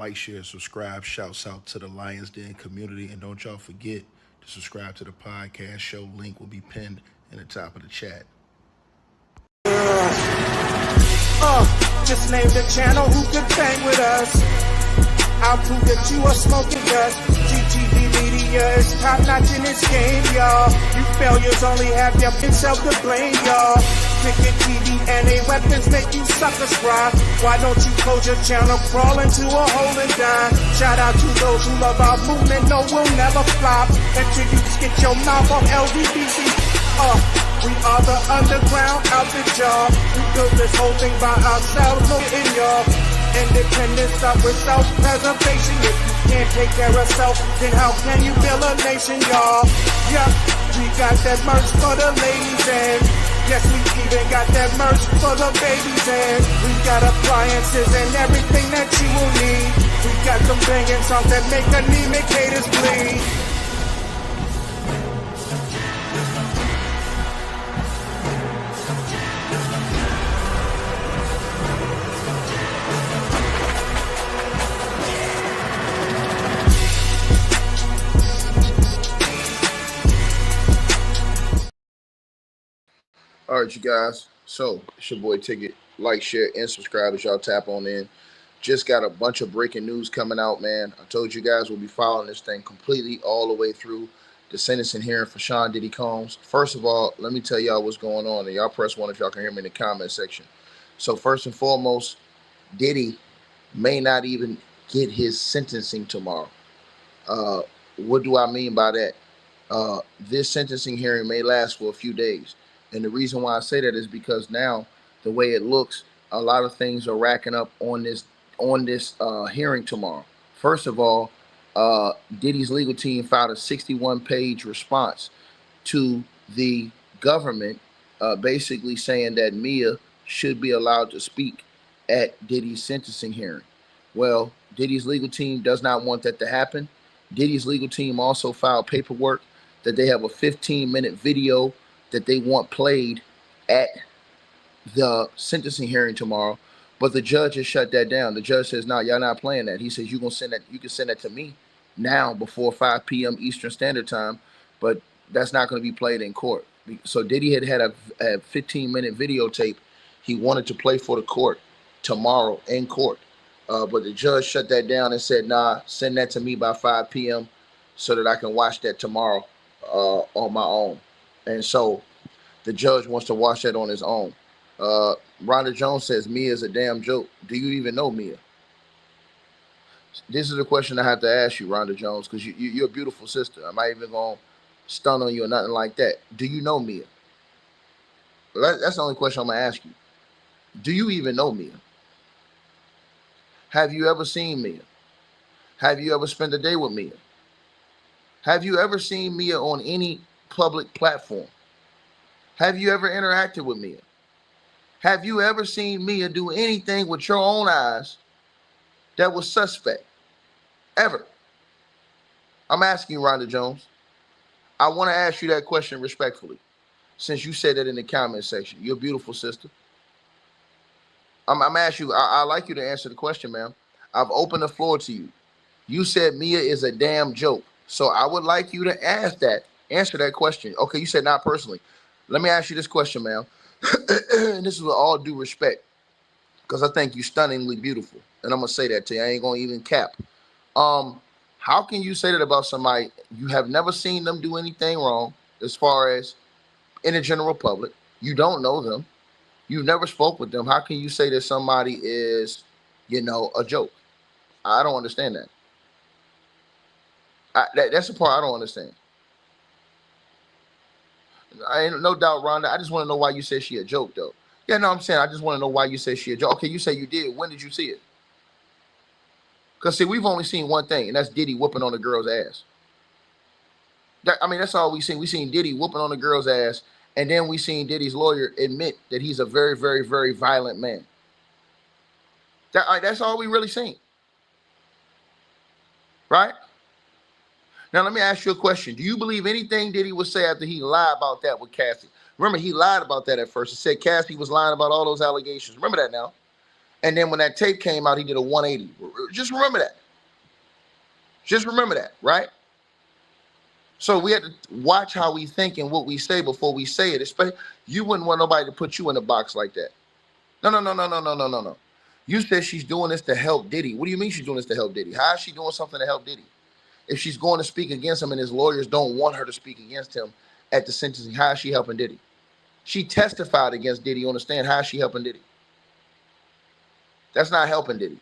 like, share, subscribe. Shouts out to the Lions Den community. And don't y'all forget to subscribe to the podcast show. Link will be pinned in the top of the chat. Just name the channel who could bang with us. I'll prove that you are smoking dust. GTV Media is top notch in this game, y'all. You failures only have your self to blame, y'all. Cricket TV and a weapons make you suckers cry. Why don't you close your channel, crawl into a hole and die? Shout out to those who love our movement, no, we'll never flop. Until you get your mouth on LDBC. We are the underground outfit, y'all. We built this whole thing by ourselves, no in y'all. Independence up with self-preservation. If you can't take care of self, then how can you build a nation, y'all? Yep, we got that merch for the ladies and yes, we even got that merch for the babies and we got appliances and everything that you will need. We got some banging songs that make anemic haters bleed. All right, you guys. So it's your boy Ticket. Like, share, and subscribe as y'all tap on in. Just got a bunch of breaking news coming out, man. I told you guys we'll be following this thing completely all the way through the sentencing hearing for Sean Diddy Combs. First of all, let me tell y'all what's going on, and y'all press one if y'all can hear me in the comment section. So first and foremost, Diddy may not even get his sentencing tomorrow. What do I mean by that? This sentencing hearing may last for a few days. And the reason why I say that is because now the way it looks, a lot of things are racking up on this hearing tomorrow. First of all, Diddy's legal team filed a 61-page response to the government, basically saying that Mia should be allowed to speak at Diddy's sentencing hearing. Well, Diddy's legal team does not want that to happen. Diddy's legal team also filed paperwork that they have a 15-minute video that they want played at the sentencing hearing tomorrow, but the judge has shut that down. The judge says, "No, y'all not playing that." He says, "You gonna send that? You can send that to me now before 5 p.m. Eastern Standard Time, but that's not going to be played in court." So Diddy had a 15-minute videotape he wanted to play for the court tomorrow in court, but the judge shut that down and said, "Nah, send that to me by 5 p.m. so that I can watch that tomorrow on my own." And so the judge wants to watch that on his own. Rhonda Jones says, "Mia is a damn joke. Do you even know Mia?" This is a question I have to ask you, Rhonda Jones, because you're a beautiful sister. I'm not even going to stun on you or nothing like that. Do you know Mia? That's the only question I'm going to ask you. Do you even know Mia? Have you ever seen Mia? Have you ever spent a day with Mia? Have you ever seen Mia on any public platform? Have you ever interacted with Mia? Have you ever seen Mia do anything with your own eyes that was suspect? Ever? I'm asking you, Rhonda Jones. I want to ask you that question respectfully, since you said that in the comment section. You're a beautiful sister. I'm asking you, I like you to answer the question, ma'am. I've opened the floor to you. You said Mia is a damn joke. So I would like you to answer that question. Okay, you said not personally. Let me ask you this question, ma'am. And this is with all due respect, because I think you're stunningly beautiful. And I'm going to say that to you. I ain't going to even cap. How can you say that about somebody? You have never seen them do anything wrong as far as in the general public. You don't know them. You've never spoke with them. How can you say that somebody is, a joke? I don't understand that. That's the part I don't understand. I ain't no doubt, Rhonda. I just want to know why you said she a joke, though. Yeah, no, I'm saying I just want to know why you said she a joke. Okay, you say you did. When did you see it? Because, see, we've only seen one thing, and that's Diddy whooping on the girl's ass. That's all we seen. We seen Diddy whooping on the girl's ass, and then we seen Diddy's lawyer admit that he's a very, very, very violent man. That's all we really seen. Right? Now, let me ask you a question. Do you believe anything Diddy would say after he lied about that with Cassie? Remember, he lied about that at first. He said Cassie was lying about all those allegations. Remember that now. And then when that tape came out, he did a 180. Just remember that. Just remember that, right? So we had to watch how we think and what we say before we say it. Especially, you wouldn't want nobody to put you in a box like that. No, no, no, no, no, no, no, no, no. You said she's doing this to help Diddy. What do you mean she's doing this to help Diddy? How is she doing something to help Diddy? If she's going to speak against him and his lawyers don't want her to speak against him at the sentencing, how is she helping Diddy? She testified against Diddy on the stand. How is she helping Diddy? That's not helping Diddy.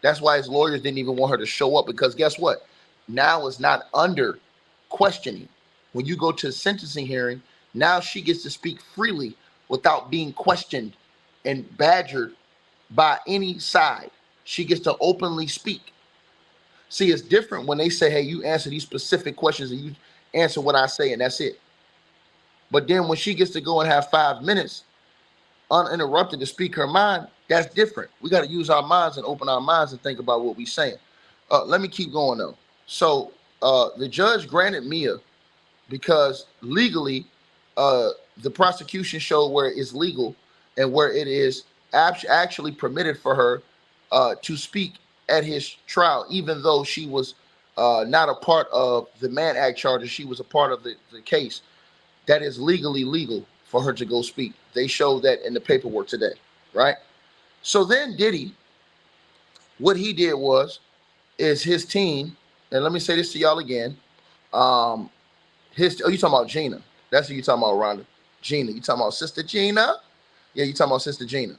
That's why his lawyers didn't even want her to show up, because guess what? Now it's not under questioning. When you go to a sentencing hearing, now she gets to speak freely without being questioned and badgered by any side. She gets to openly speak. See, it's different when they say, hey, you answer these specific questions and you answer what I say and that's it. But then when she gets to go and have 5 minutes uninterrupted to speak her mind, that's different. We got to use our minds and open our minds and think about what we're saying. Let me keep going though. So the judge granted Mia because legally the prosecution showed where it's legal and where it is actually permitted for her to speak at his trial, even though she was not a part of the Mann Act charges. She was a part of the case. That is legally legal for her to go speak. They showed that in the paperwork today, right? So then Diddy, what he did is his team, and let me say this to y'all again. You talking about Gina? That's who you talking about, Rhonda. Gina, you talking about Sister Gina? Yeah, you talking about Sister Gina.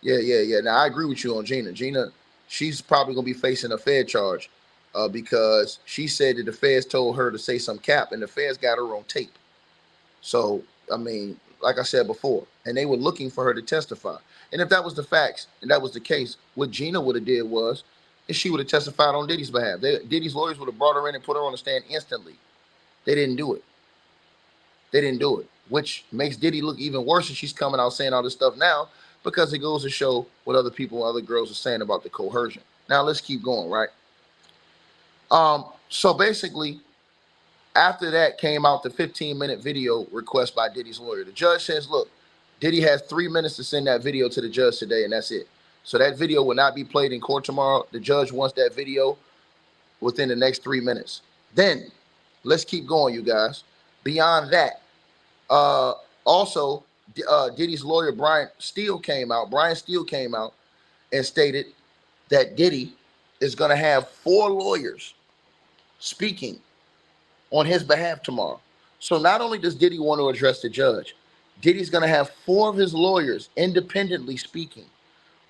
Yeah. Now I agree with you on Gina. Gina, she's probably gonna be facing a Fed charge because she said that the feds told her to say some cap, and the feds got her on tape. So I mean, like I said before, and they were looking for her to testify. And if that was the facts and that was the case, what Gina would have did was, is she would have testified on Diddy's behalf. Diddy's lawyers would have brought her in and put her on the stand instantly. They didn't do it. They didn't do it, which makes Diddy look even worse. And she's coming out saying all this stuff now because it goes to show what other people, other girls are saying about the coercion. Now let's keep going, right? So basically, after that came out the 15-minute video request by Diddy's lawyer. The judge says, look, Diddy has 3 minutes to send that video to the judge today, and that's it. So that video will not be played in court tomorrow. The judge wants that video within the next 3 minutes. Then, let's keep going, you guys. Beyond that, also, Diddy's lawyer, Brian Steele came out and stated that Diddy is going to have 4 lawyers speaking on his behalf tomorrow. So not only does Diddy want to address the judge, Diddy's going to have 4 of his lawyers independently speaking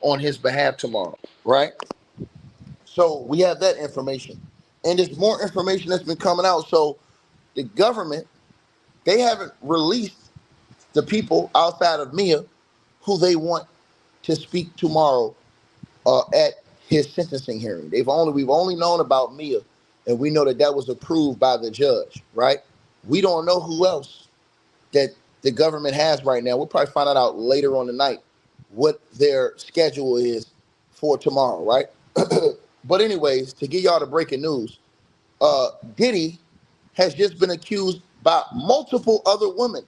on his behalf tomorrow, right? So we have that information. And there's more information that's been coming out. So the government, they haven't released the people outside of Mia who they want to speak tomorrow at his sentencing hearing. We've only known about Mia, and we know that was approved by the judge, right? We don't know who else that the government has right now. We'll probably find out later on tonight what their schedule is for tomorrow, right? But anyways, to give y'all the breaking news, Diddy has just been accused by multiple other women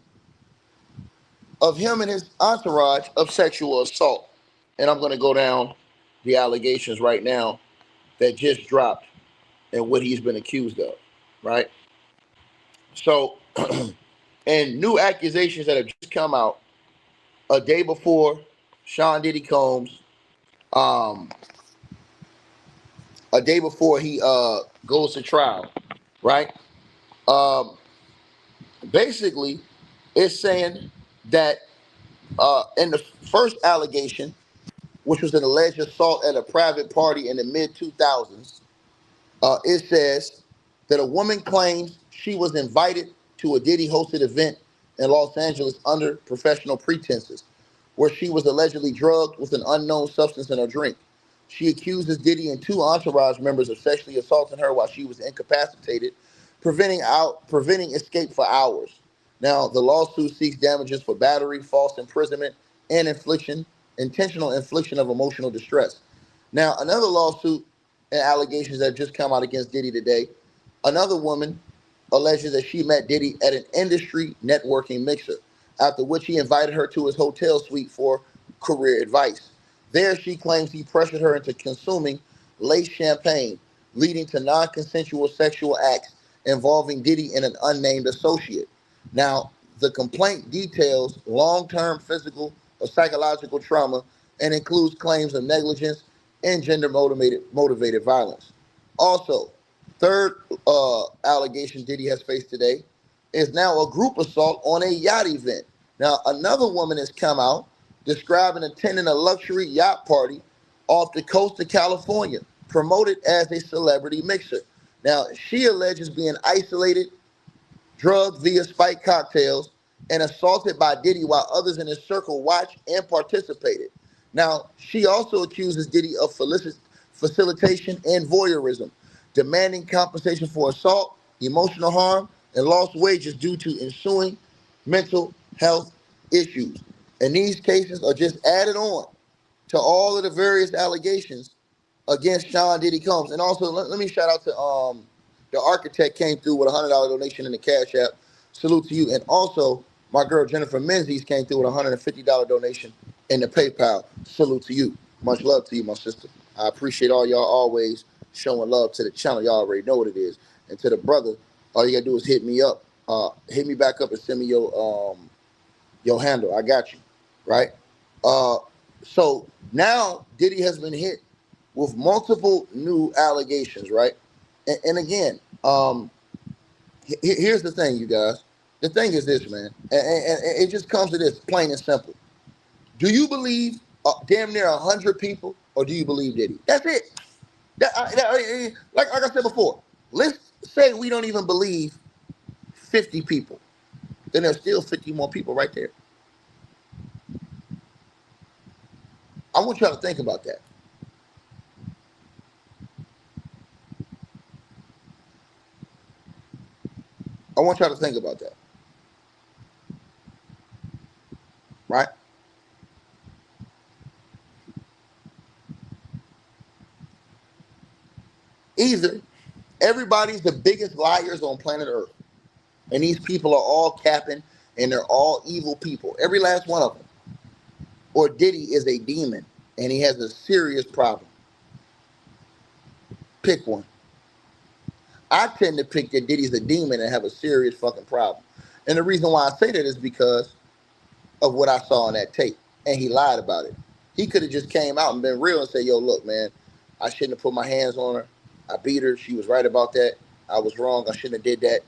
of him and his entourage of sexual assault. And I'm going to go down the allegations right now that just dropped and what he's been accused of, right? So, and new accusations that have just come out a day before Sean Diddy Combs, a day before he goes to trial, right? Basically, it's saying that in the first allegation, which was an alleged assault at a private party in the mid-2000s, it says that a woman claims she was invited to a Diddy-hosted event in Los Angeles under professional pretenses, where she was allegedly drugged with an unknown substance in her drink. She accuses Diddy and 2 entourage members of sexually assaulting her while she was incapacitated, preventing escape for hours. Now, the lawsuit seeks damages for battery, false imprisonment, and intentional infliction of emotional distress. Now, another lawsuit and allegations that have just come out against Diddy today. Another woman alleges that she met Diddy at an industry networking mixer, after which he invited her to his hotel suite for career advice. There, she claims he pressured her into consuming laced champagne, leading to non consensual sexual acts involving Diddy and an unnamed associate. Now, the complaint details long term physical or psychological trauma and includes claims of negligence and gender motivated violence. Also, third allegation Diddy has faced today is now a group assault on a yacht event. Now, another woman has come out describing attending a luxury yacht party off the coast of California, promoted as a celebrity mixer. Now, she alleges being isolated, drugged via spiked cocktails, and assaulted by Diddy while others in his circle watched and participated. Now, she also accuses Diddy of facilitation and voyeurism, demanding compensation for assault, emotional harm, and lost wages due to ensuing mental health issues. And these cases are just added on to all of the various allegations against Sean Diddy Combs. And also, let me shout out to the architect came through with $100 donation in the Cash App. Salute to you. And also, my girl Jennifer Menzies came through with $150 donation in the PayPal. Salute to you. Much love to you, my sister. I appreciate all y'all always showing love to the channel. Y'all already know what it is. And to the brother, all you gotta do is hit me up. Hit me back up and send me your handle. I got you. Right? So now Diddy has been hit with multiple new allegations, right? And again, here's the thing, you guys. The thing is this, man, and it just comes to this, plain and simple. Do you believe damn near 100 people, or do you believe Diddy? That's it. Like I said before, let's say we don't even believe 50 people, then there's still 50 more people right there. I want y'all to think about that. I want y'all to think about that. Right? Either everybody's the biggest liars on planet Earth, and these people are all capping, and they're all evil people, every last one of them. Or Diddy is a demon, and he has a serious problem. Pick one. I tend to pick that Diddy's a demon and have a serious fucking problem. And the reason why I say that is because of what I saw on that tape. And he lied about it. He could have just came out and been real and said, yo, look, man, I shouldn't have put my hands on her. I beat her. She was right about that. I was wrong. I shouldn't have did that.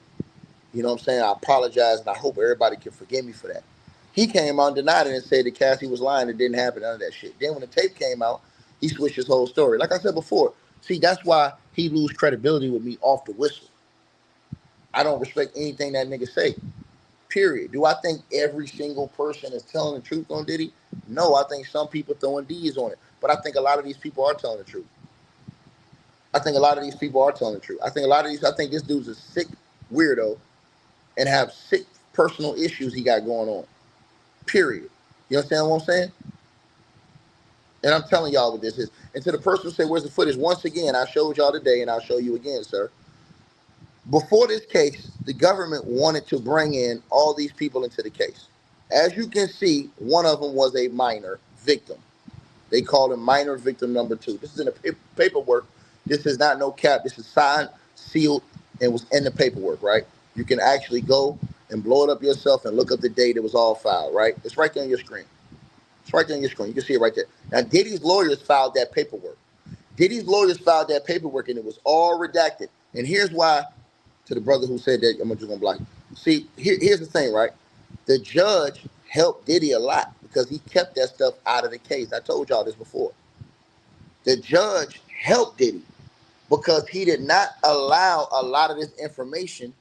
You know what I'm saying? I apologize, and I hope everybody can forgive me for that. He came out and denied it and said that Cassie was lying. It didn't happen, none of that shit. Then when the tape came out, he switched his whole story. Like I said before, see, that's why he lose credibility with me off the whistle. I don't respect anything that nigga say. Period. Do I think every single person is telling the truth on Diddy? No, I think some people throwing D's on it. But I think a lot of these people are telling the truth. I think this dude's a sick weirdo and have sick personal issues he got going on. Period. You understand what I'm saying? And I'm telling y'all what this is. And to the person who said, where's the footage? Once again, I showed y'all today, and I'll show you again, sir. Before this case, the government wanted to bring in all these people into the case. As you can see, one of them was a minor victim. They called him minor victim number 2. This is in the paperwork. This is not no cap. This is signed, sealed, and was in the paperwork, right? You can actually go and blow it up yourself and look up the date it was all filed, right? It's right there on your screen. It's right there on your screen. You can see it right there. Now, Diddy's lawyers filed that paperwork. And it was all redacted. And here's why, to the brother who said that, I'm just going to block you. See, here's the thing, right? The judge helped Diddy a lot because he kept that stuff out of the case. I told y'all this before. The judge helped Diddy because he did not allow a lot of this information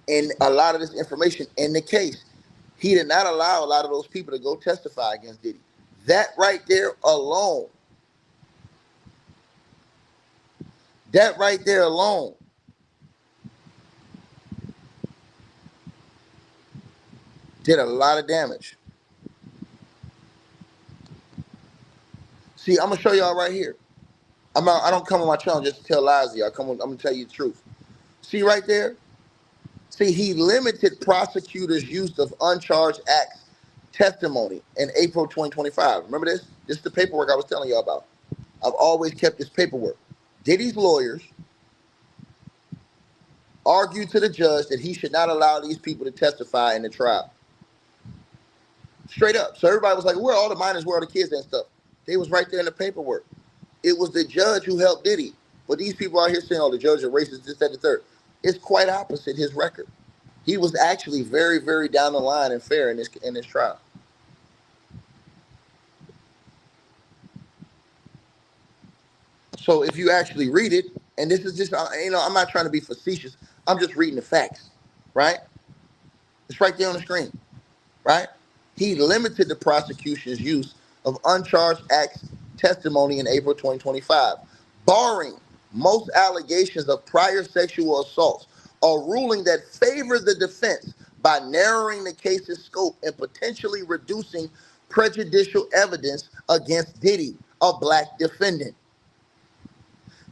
in the case. He did not allow a lot of those people to go testify against Diddy. That right there alone did a lot of damage. See, I'm gonna show y'all right here. I don't come on my channel just to tell lies to y'all. I'm gonna tell you the truth. See right there? See, he limited prosecutors' use of uncharged acts testimony in April 2025. Remember this? This is the paperwork I was telling y'all about. I've always kept this paperwork. Diddy's lawyers argued to the judge that he should not allow these people to testify in the trial. Straight up. So everybody was like, where are all the minors, where are the kids and stuff? They was right there in the paperwork. It was the judge who helped Diddy. But these people out here saying, oh, the judge is racist, this, that, the third. It's quite opposite his record. He was actually very, very down the line and fair in this trial. So if you actually read it, and this is just, I'm not trying to be facetious. I'm just reading the facts, right? It's right there on the screen, right? He limited the prosecution's use of uncharged acts testimony in April 2025, barring most allegations of prior sexual assaults, a ruling that favored the defense by narrowing the case's scope and potentially reducing prejudicial evidence against Diddy, a black defendant.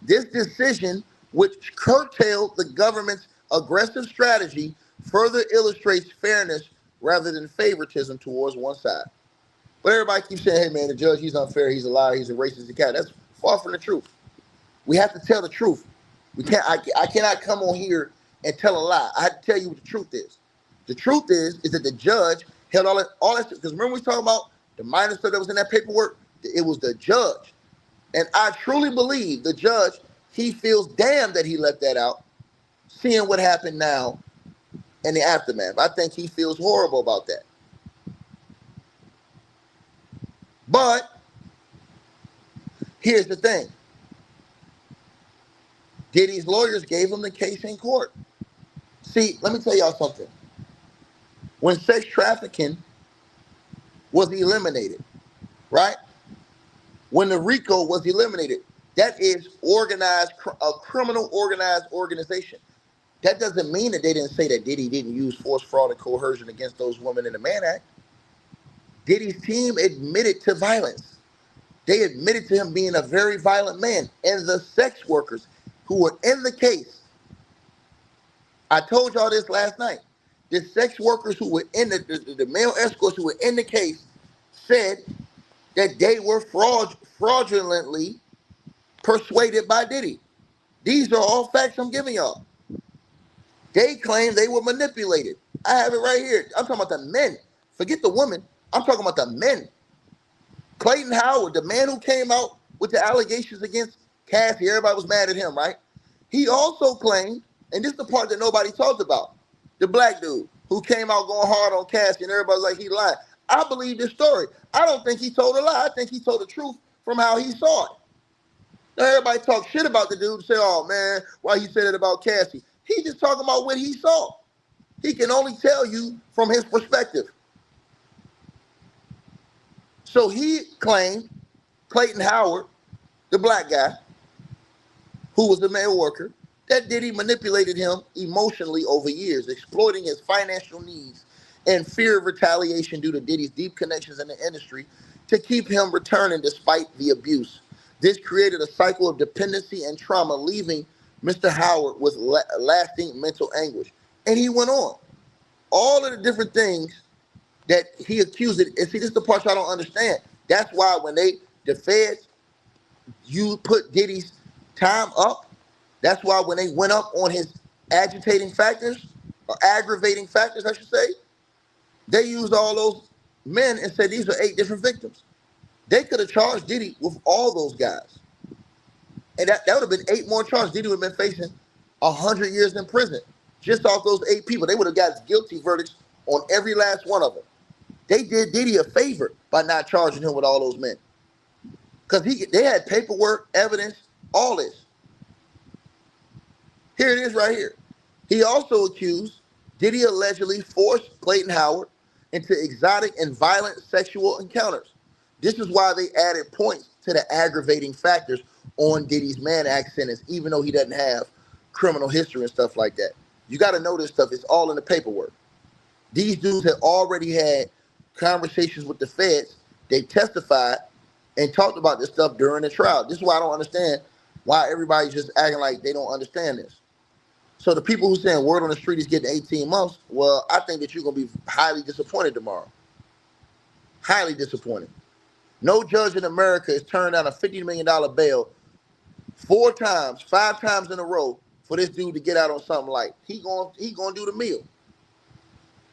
This decision, which curtailed the government's aggressive strategy, further illustrates fairness rather than favoritism towards one side. But everybody keeps saying, hey, man, the judge, he's unfair, he's a liar, he's a racist, cat. That's far from the truth. We have to tell the truth. We can't. I cannot come on here and tell a lie. I have to tell you what the truth is. The truth is that the judge held all that, because remember we talking about the minor stuff that was in that paperwork? It was the judge. And I truly believe the judge, he feels damn that he left that out, seeing what happened now in the aftermath. I think he feels horrible about that. But here's the thing. Diddy's lawyers gave him the case in court. See, let me tell y'all something. When sex trafficking was eliminated, right? When the RICO was eliminated, that is a criminal organized organization. That doesn't mean that they didn't say that Diddy didn't use force, fraud, and coercion against those women in the Mann Act. Diddy's team admitted to violence. They admitted to him being a very violent man. And the sex workers who were in the case, I told y'all this last night, the sex workers who were in the male escorts who were in the case said that they were fraudulently persuaded by Diddy. These are all facts I'm giving y'all. They claim they were manipulated. I have it right here. I'm talking about the men. Forget the women. I'm talking about the men. Clayton Howard, the man who came out with the allegations against Cassie, everybody was mad at him, right? He also claimed, and this is the part that nobody talked about, the black dude who came out going hard on Cassie and everybody's like, he lied. I believe this story. I don't think he told a lie. I think he told the truth from how he saw it. Now everybody talk shit about the dude and say, oh man, why he said it about Cassie? He just talking about what he saw. He can only tell you from his perspective. So he claimed Clayton Howard, the black guy, who was a male worker, that Diddy manipulated him emotionally over years, exploiting his financial needs and fear of retaliation due to Diddy's deep connections in the industry to keep him returning despite the abuse. This created a cycle of dependency and trauma, leaving Mr. Howard with lasting mental anguish. And he went on. All of the different things that he accused it, and see, this is the part y'all don't understand. That's why when the feds, you put Diddy's time up, that's why when they went up on his agitating factors, or aggravating factors, I should say, they used all those men and said these are 8 different victims. They could have charged Diddy with all those guys. And that would have been 8 more charges. Diddy would have been facing 100 years in prison just off those 8 people. They would have got guilty verdicts on every last one of them. They did Diddy a favor by not charging him with all those men. Because they had paperwork, evidence, all this. Here it is right here. He also accused Diddy allegedly forced Clayton Howard into exotic and violent sexual encounters. This is why they added points to the aggravating factors on Diddy's Mann Act sentence, even though he doesn't have criminal history and stuff like that. You got to know this stuff. It's all in the paperwork. These dudes had already had conversations with the feds. They testified and talked about this stuff during the trial. This is why I don't understand why everybody's just acting like they don't understand this. So the people who saying word on the street is getting 18 months, well, I think that you're going to be highly disappointed tomorrow. Highly disappointing. No judge in America has turned down a $50 million bail 5 times in a row for this dude to get out on something like he gonna do the meal.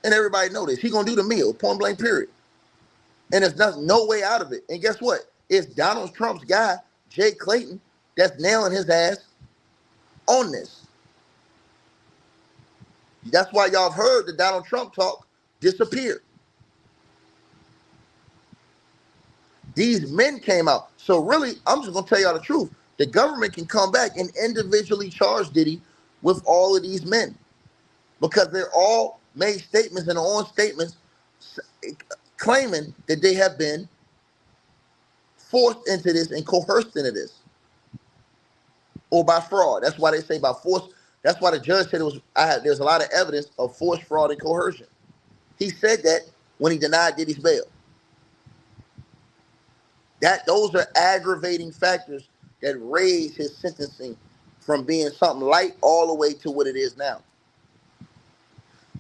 And everybody know this. He gonna do the meal, point blank, period. And there's no way out of it. And guess what? It's Donald Trump's guy, Jay Clayton, that's nailing his ass on this. That's why y'all have heard the Donald Trump talk disappear. These men came out. So really, I'm just going to tell y'all the truth. The government can come back and individually charge Diddy with all of these men because they're all made statements and on statements claiming that they have been forced into this and coerced into this or by fraud. That's why they say by force. That's why the judge said there's a lot of evidence of force, fraud, and coercion. He said that when he denied Diddy's bail. Those are aggravating factors that raise his sentencing from being something light all the way to what it is now.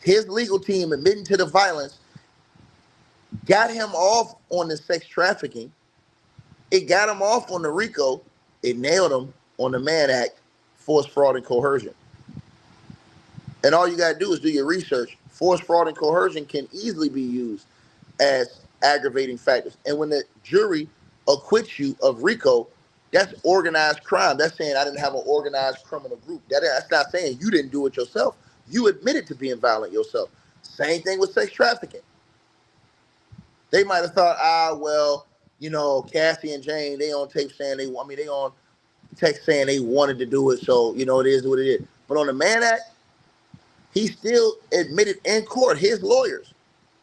His legal team admitting to the violence got him off on the sex trafficking. It got him off on the RICO. It nailed him on the Mann Act, force, fraud, and coercion. And all you got to do is do your research. Force, fraud, and coercion can easily be used as aggravating factors. And when the jury acquits you of RICO, that's organized crime. That's saying I didn't have an organized criminal group. That's not saying you didn't do it yourself. You admitted to being violent yourself. Same thing with sex trafficking. They might have thought, well, Cassie and Jane, they on tape saying they on text saying they wanted to do it. So, it is what it is. But on the Mann Act, he still admitted in court, his lawyers,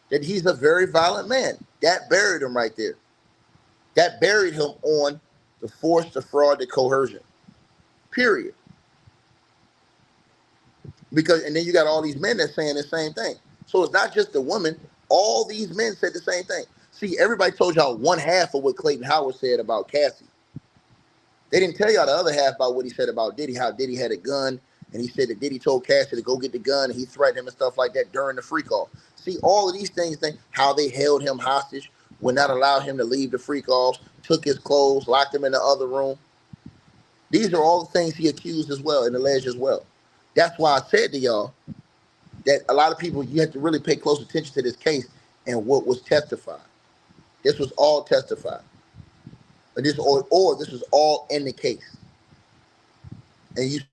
that he's a very violent man. That buried him right there. That buried him on the force, the fraud, the coercion. Period. And then you got all these men that's saying the same thing. So it's not just the woman. All these men said the same thing. See, everybody told y'all one half of what Clayton Howard said about Cassie. They didn't tell y'all the other half about what he said about Diddy, how Diddy had a gun, and he said that Diddy told Cassie to go get the gun, and he threatened him and stuff like that during the freak off. See, all of these things, how they held him hostage, would not allow him to leave the freak offs, took his clothes, locked him in the other room. These are all the things he accused as well and alleged as well. That's why I said to y'all that a lot of people, you have to really pay close attention to this case and what was testified. This was all testified. Or this was all in the case. And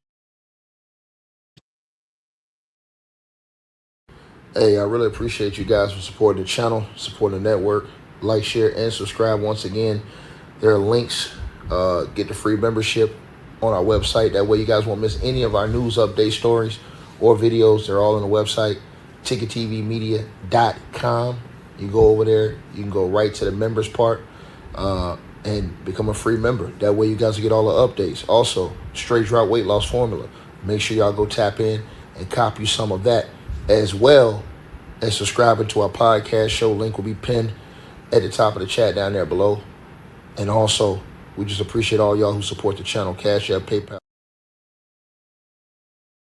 Hey, I really appreciate you guys for supporting the channel, supporting the network. Like, share, and subscribe. Once again, there are links. Get the free membership on our website. That way you guys won't miss any of our news update stories or videos. They're all on the website, ticketvmedia.com. You go over there. You can go right to the members part and become a free member. That way you guys will get all the updates. Also, Straight Drought Weight Loss Formula. Make sure y'all go tap in and copy some of that, as well as subscribing to our podcast show. Link will be pinned at the top of the chat down there below. And also, we just appreciate all y'all who support the channel. Cash App, PayPal.